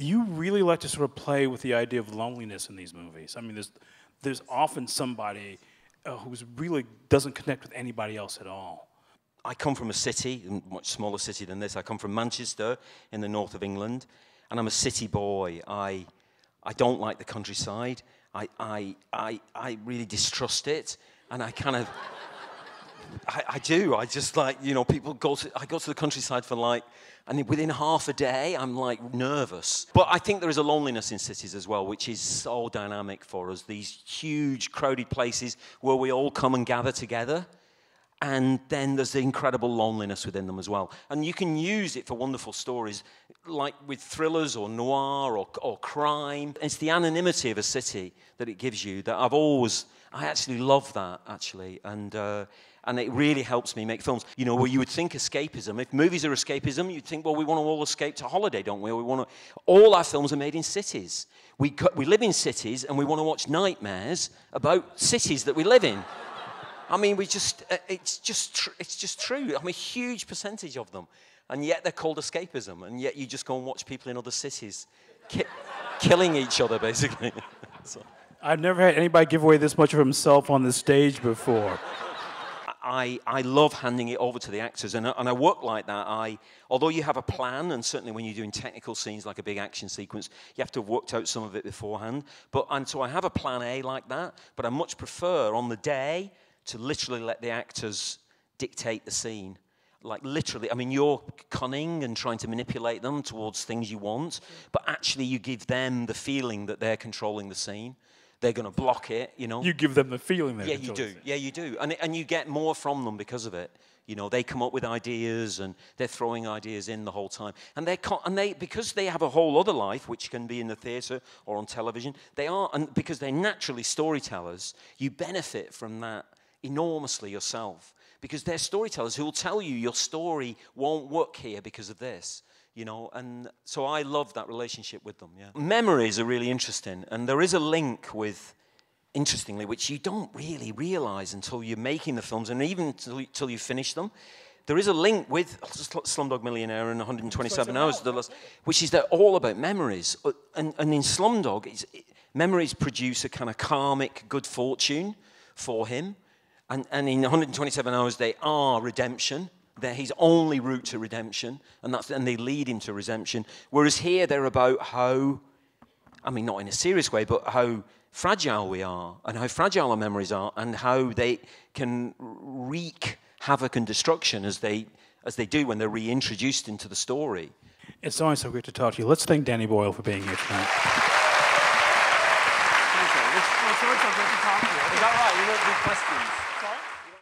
You really like to sort of play with the idea of loneliness in these movies. I mean, there's often somebody who's really doesn't connect with anybody else at all. I come from a city, a much smaller city than this. I come from Manchester in the north of England, and I'm a city boy. I don't like the countryside. I really distrust it, and I kind of, I do. I just like, you know, people go to, I go to the countryside for like, and within half a day, I'm like nervous. But I think there is a loneliness in cities as well, which is so dynamic for us. These huge, crowded places where we all come and gather together. And then there's the incredible loneliness within them as well. And you can use it for wonderful stories, like with thrillers or noir or crime. It's the anonymity of a city that it gives you that I actually love that, actually. And it really helps me make films. You know, where you would think escapism. If movies are escapism, you'd think, well, we want to all escape to holiday, don't we? All our films are made in cities. We live in cities, and we want to watch nightmares about cities that we live in. I mean, it's just true. I'm a huge percentage of them. And yet they're called escapism. And yet you just go and watch people in other cities killing each other, basically. So. I've never had anybody give away this much of himself on the stage before. I love handing it over to the actors, and I work like that. Although you have a plan, and certainly when you're doing technical scenes like a big action sequence, you have to have worked out some of it beforehand. And so I have a plan A like that, but I much prefer on the day to literally let the actors dictate the scene. Like literally, I mean, you're cunning and trying to manipulate them towards things you want, but actually you give them the feeling that they're controlling the scene. They're going to block it, you know. You give them the feeling that. Yeah, you do. Yeah, you do. And you get more from them because of it. You know, they come up with ideas and they're throwing ideas in the whole time. And because they have a whole other life, which can be in the theatre or on television, and because they're naturally storytellers, you benefit from that enormously yourself, because they're storytellers who will tell you your story won't work here because of this, you know. And so I love that relationship with them. Yeah, memories are really interesting, and there is a link with, interestingly, which you don't really realize until you're making the films, and even until you finish them. There is a link with Slumdog Millionaire and 127 Hours, which is they're all about memories. And in Slumdog, memories produce a kind of karmic good fortune for him. And in 127 Hours, they are redemption. They're his only route to redemption, and they lead him to redemption. Whereas here, they're about how, I mean, not in a serious way, but how fragile we are, and how fragile our memories are, and how they can wreak havoc and destruction as they do when they're reintroduced into the story. It's always so great to talk to you. Let's thank Danny Boyle for being here tonight. Thank you. It's always so great to talk to you. Is that right? You don't do questions.